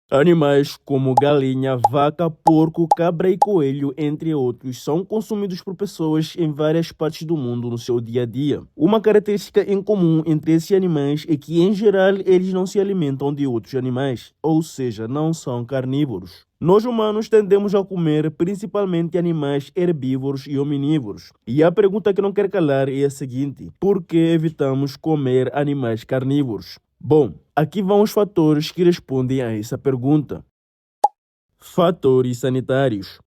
Animais como galinha, vaca, porco, cabra e coelho, entre outros, são consumidos por pessoas em várias partes do mundo no seu dia a dia. Uma característica em comum entre esses animais é que, em geral, eles não se alimentam de outros animais, ou seja, não são carnívoros. Nós humanos tendemos a comer principalmente animais herbívoros e omnívoros. E a pergunta que não quer calar é a seguinte: por que evitamos comer animais carnívoros? Bom, aqui vão os fatores que respondem a essa pergunta. Fatores sanitários.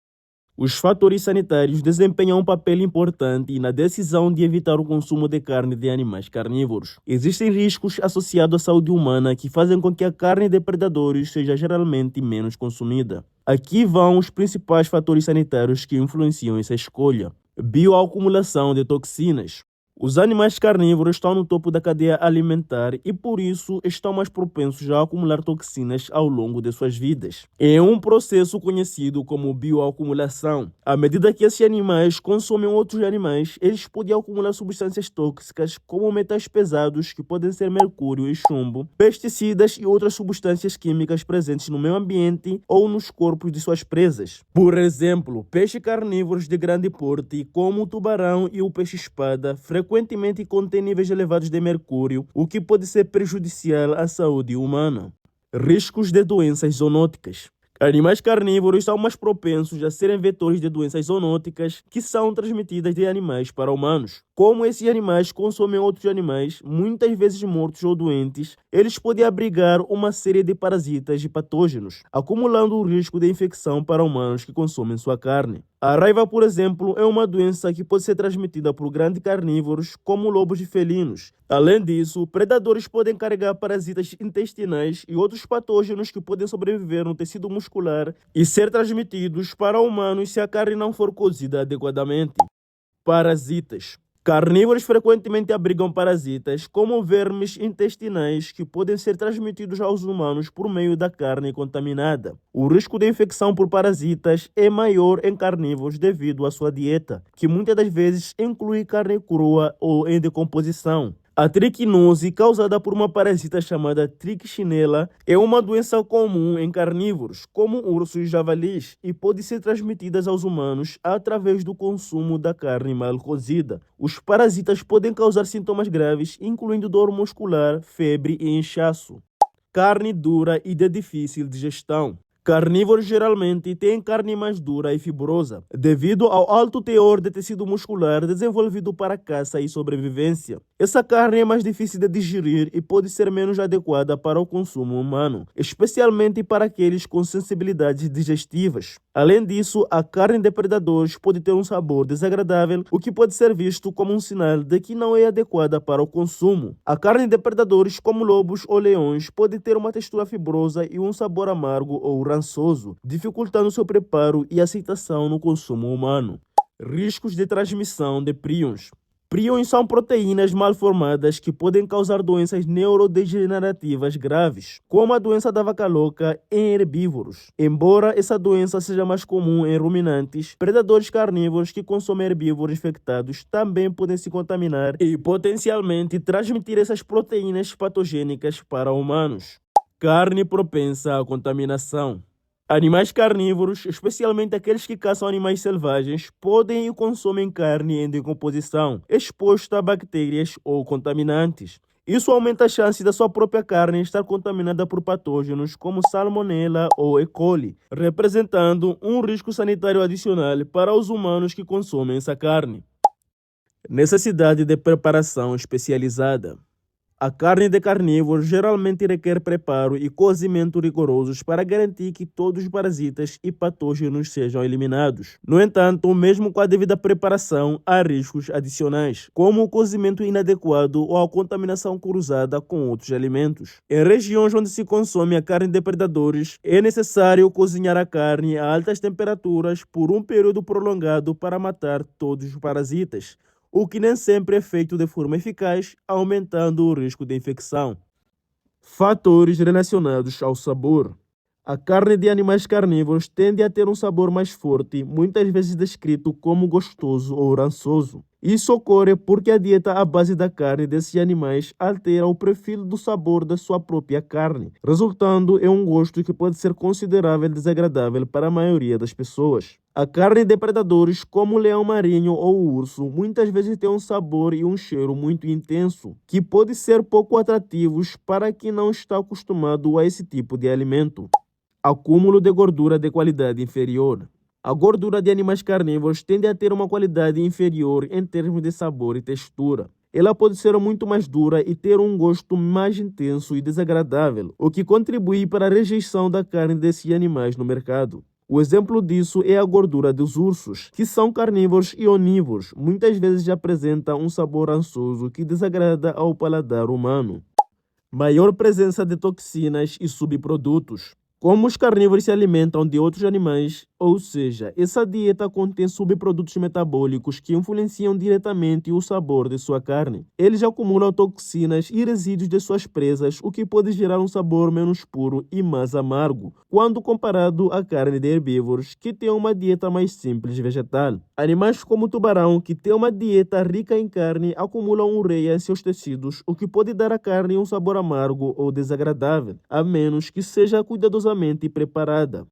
Os fatores sanitários desempenham um papel importante na decisão de evitar o consumo de carne de animais carnívoros. Existem riscos associados à saúde humana que fazem com que a carne de predadores seja geralmente menos consumida. Aqui vão os principais fatores sanitários que influenciam essa escolha. Bioacumulação de toxinas. Os animais carnívoros estão no topo da cadeia alimentar e, por isso, estão mais propensos a acumular toxinas ao longo de suas vidas. É um processo conhecido como bioacumulação. À medida que esses animais consomem outros animais, eles podem acumular substâncias tóxicas como metais pesados, que podem ser mercúrio e chumbo, pesticidas e outras substâncias químicas presentes no meio ambiente ou nos corpos de suas presas. Por exemplo, peixes carnívoros de grande porte, como o tubarão e o peixe-espada, frequentemente contém níveis elevados de mercúrio, o que pode ser prejudicial à saúde humana. Riscos de doenças zoonóticas. Animais carnívoros são mais propensos a serem vetores de doenças zoonóticas que são transmitidas de animais para humanos. Como esses animais consomem outros animais, muitas vezes mortos ou doentes, eles podem abrigar uma série de parasitas e patógenos, acumulando o risco de infecção para humanos que consomem sua carne. A raiva, por exemplo, é uma doença que pode ser transmitida por grandes carnívoros, como lobos e felinos. Além disso, predadores podem carregar parasitas intestinais e outros patógenos que podem sobreviver no tecido muscular e ser transmitidos para humanos se a carne não for cozida adequadamente. Parasitas. Carnívoros frequentemente abrigam parasitas, como vermes intestinais, que podem ser transmitidos aos humanos por meio da carne contaminada. O risco de infecção por parasitas é maior em carnívoros devido à sua dieta, que muitas das vezes inclui carne crua ou em decomposição. A triquinose, causada por uma parasita chamada trichinella, é uma doença comum em carnívoros, como ursos e javalis, e pode ser transmitida aos humanos através do consumo da carne mal cozida. Os parasitas podem causar sintomas graves, incluindo dor muscular, febre e inchaço. Carne dura e de difícil digestão. Carnívoros geralmente têm carne mais dura e fibrosa, devido ao alto teor de tecido muscular desenvolvido para caça e sobrevivência. Essa carne é mais difícil de digerir e pode ser menos adequada para o consumo humano, especialmente para aqueles com sensibilidades digestivas. Além disso, a carne de predadores pode ter um sabor desagradável, o que pode ser visto como um sinal de que não é adequada para o consumo. A carne de predadores, como lobos ou leões, pode ter uma textura fibrosa e um sabor amargo ou rançoso, dificultando seu preparo e aceitação no consumo humano. Riscos de transmissão de prions. Prions são proteínas mal formadas que podem causar doenças neurodegenerativas graves, como a doença da vaca louca em herbívoros. Embora essa doença seja mais comum em ruminantes, predadores carnívoros que consomem herbívoros infectados também podem se contaminar e potencialmente transmitir essas proteínas patogênicas para humanos. Carne propensa à contaminação. Animais carnívoros, especialmente aqueles que caçam animais selvagens, podem e consomem carne em decomposição, exposta a bactérias ou contaminantes. Isso aumenta a chance da sua própria carne estar contaminada por patógenos como Salmonella ou E. coli, representando um risco sanitário adicional para os humanos que consomem essa carne. Necessidade de preparação especializada. A carne de carnívoro geralmente requer preparo e cozimento rigorosos para garantir que todos os parasitas e patógenos sejam eliminados. No entanto, mesmo com a devida preparação, há riscos adicionais, como o cozimento inadequado ou a contaminação cruzada com outros alimentos. Em regiões onde se consome a carne de predadores, é necessário cozinhar a carne a altas temperaturas por um período prolongado para matar todos os parasitas, o que nem sempre é feito de forma eficaz, aumentando o risco de infecção. Fatores relacionados ao sabor. A carne de animais carnívoros tende a ter um sabor mais forte, muitas vezes descrito como gostoso ou rançoso. Isso ocorre porque a dieta à base da carne desses animais altera o perfil do sabor da sua própria carne, resultando em um gosto que pode ser considerável desagradável para a maioria das pessoas. A carne de predadores como o leão marinho ou o urso muitas vezes tem um sabor e um cheiro muito intenso, que pode ser pouco atrativos para quem não está acostumado a esse tipo de alimento. Acúmulo de gordura de qualidade inferior. A gordura de animais carnívoros tende a ter uma qualidade inferior em termos de sabor e textura. Ela pode ser muito mais dura e ter um gosto mais intenso e desagradável, o que contribui para a rejeição da carne desses animais no mercado. O exemplo disso é a gordura dos ursos, que são carnívoros e onívoros, muitas vezes apresentam um sabor rançoso que desagrada ao paladar humano. Maior presença de toxinas e subprodutos. Como os carnívoros se alimentam de outros animais, ou seja, essa dieta contém subprodutos metabólicos que influenciam diretamente o sabor de sua carne. Eles acumulam toxinas e resíduos de suas presas, o que pode gerar um sabor menos puro e mais amargo, quando comparado à carne de herbívoros, que tem uma dieta mais simples vegetal. Animais como o tubarão, que tem uma dieta rica em carne, acumulam ureia em seus tecidos, o que pode dar à carne um sabor amargo ou desagradável, a menos que seja cuidadosamente preparada.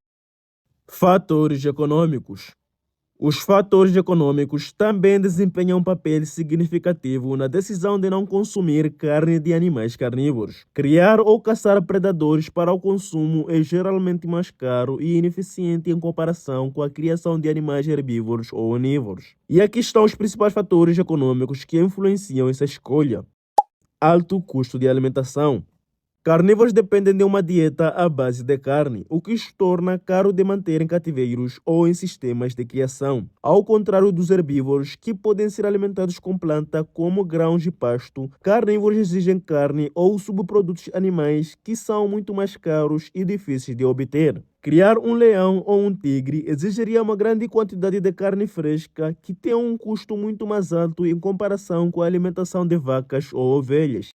Fatores econômicos. Os fatores econômicos também desempenham um papel significativo na decisão de não consumir carne de animais carnívoros. Criar ou caçar predadores para o consumo é geralmente mais caro e ineficiente em comparação com a criação de animais herbívoros ou onívoros. E aqui estão os principais fatores econômicos que influenciam essa escolha. Alto custo de alimentação. Carnívoros dependem de uma dieta à base de carne, o que os torna caro de manter em cativeiros ou em sistemas de criação. Ao contrário dos herbívoros, que podem ser alimentados com planta como grãos de pasto, carnívoros exigem carne ou subprodutos animais que são muito mais caros e difíceis de obter. Criar um leão ou um tigre exigiria uma grande quantidade de carne fresca, que tem um custo muito mais alto em comparação com a alimentação de vacas ou ovelhas.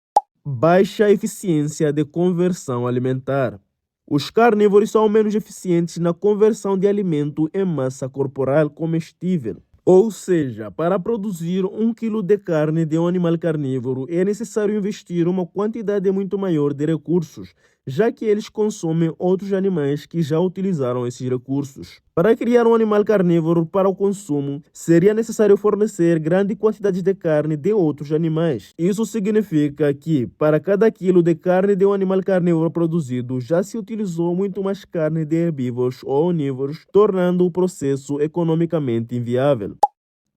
Baixa eficiência de conversão alimentar. Os carnívoros são menos eficientes na conversão de alimento em massa corporal comestível. Ou seja, para produzir 1 quilo de carne de um animal carnívoro é necessário investir uma quantidade muito maior de recursos, já que eles consomem outros animais que já utilizaram esses recursos. Para criar um animal carnívoro para o consumo, seria necessário fornecer grande quantidade de carne de outros animais. Isso significa que, para cada quilo de carne de um animal carnívoro produzido, já se utilizou muito mais carne de herbívoros ou onívoros, tornando o processo economicamente inviável.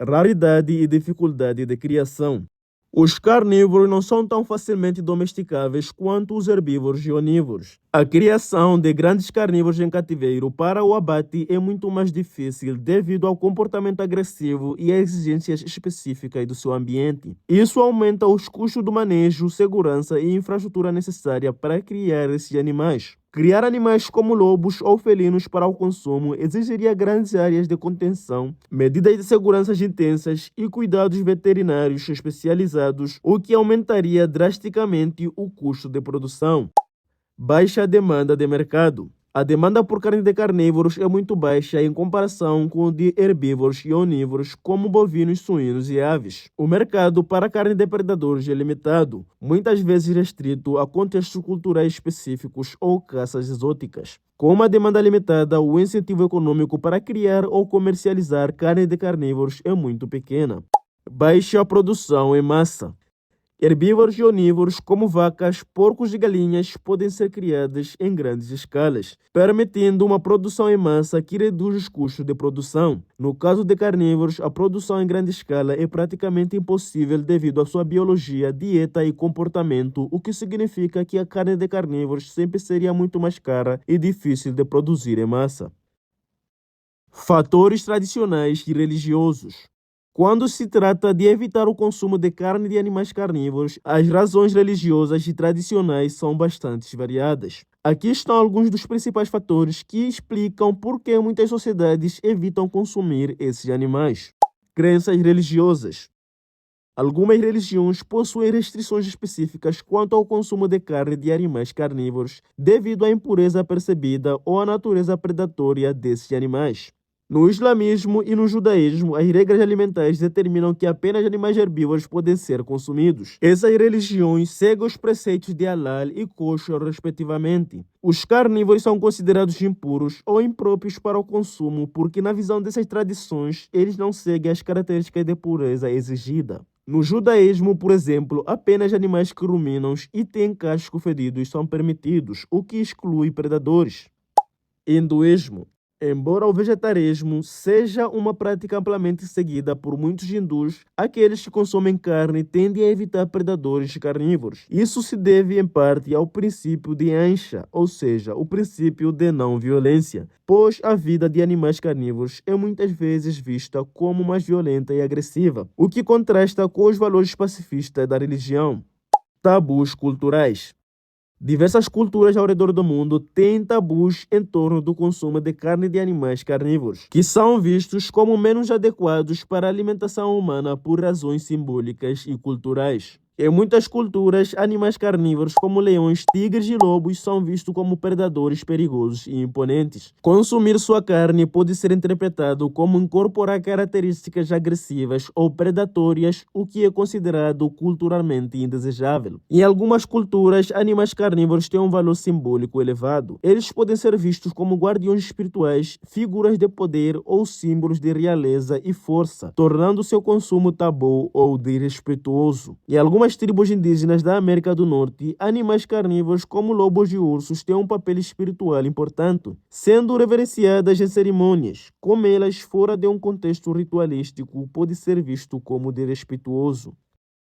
Raridade e dificuldade de criação. Os carnívoros não são tão facilmente domesticáveis quanto os herbívoros e onívoros. A criação de grandes carnívoros em cativeiro para o abate é muito mais difícil devido ao comportamento agressivo e às exigências específicas do seu ambiente. Isso aumenta os custos do manejo, segurança e infraestrutura necessária para criar esses animais. Criar animais como lobos ou felinos para o consumo exigiria grandes áreas de contenção, medidas de segurança intensas e cuidados veterinários especializados, o que aumentaria drasticamente o custo de produção. Baixa demanda de mercado. A demanda por carne de carnívoros é muito baixa em comparação com de herbívoros e onívoros, como bovinos, suínos e aves. O mercado para carne de predadores é limitado, muitas vezes restrito a contextos culturais específicos ou caças exóticas. Com uma demanda limitada, o incentivo econômico para criar ou comercializar carne de carnívoros é muito pequena. Baixa produção em massa. Herbívoros e onívoros, como vacas, porcos e galinhas, podem ser criados em grandes escalas, permitindo uma produção em massa que reduz os custos de produção. No caso de carnívoros, a produção em grande escala é praticamente impossível devido à sua biologia, dieta e comportamento, o que significa que a carne de carnívoros sempre seria muito mais cara e difícil de produzir em massa. Fatores tradicionais e religiosos. Quando se trata de evitar o consumo de carne de animais carnívoros, as razões religiosas e tradicionais são bastante variadas. Aqui estão alguns dos principais fatores que explicam por que muitas sociedades evitam consumir esses animais. Crenças religiosas. Algumas religiões possuem restrições específicas quanto ao consumo de carne de animais carnívoros devido à impureza percebida ou à natureza predatória desses animais. No islamismo e no judaísmo, as regras alimentares determinam que apenas animais herbívoros podem ser consumidos. Essas religiões seguem os preceitos de halal e kosher, respectivamente. Os carnívoros são considerados impuros ou impróprios para o consumo porque, na visão dessas tradições, eles não seguem as características de pureza exigida. No judaísmo, por exemplo, apenas animais que ruminam e têm casco fedidos são permitidos, o que exclui predadores. Hinduísmo. Embora o vegetarismo seja uma prática amplamente seguida por muitos hindus, aqueles que consomem carne tendem a evitar predadores carnívoros. Isso se deve, em parte, ao princípio de Ahimsa, ou seja, o princípio de não violência, pois a vida de animais carnívoros é muitas vezes vista como mais violenta e agressiva, o que contrasta com os valores pacifistas da religião. Tabus culturais. Diversas culturas ao redor do mundo têm tabus em torno do consumo de carne de animais carnívoros, que são vistos como menos adequados para a alimentação humana por razões simbólicas e culturais. Em muitas culturas, animais carnívoros como leões, tigres e lobos são vistos como predadores perigosos e imponentes. Consumir sua carne pode ser interpretado como incorporar características agressivas ou predatórias, o que é considerado culturalmente indesejável. Em algumas culturas, animais carnívoros têm um valor simbólico elevado. Eles podem ser vistos como guardiões espirituais, figuras de poder ou símbolos de realeza e força, tornando seu consumo tabu ou desrespeitoso. Em algumas tribos indígenas da América do Norte, animais carnívoros como lobos e ursos têm um papel espiritual importante, sendo reverenciadas em cerimônias. Comê-las fora de um contexto ritualístico pode ser visto como desrespeitoso.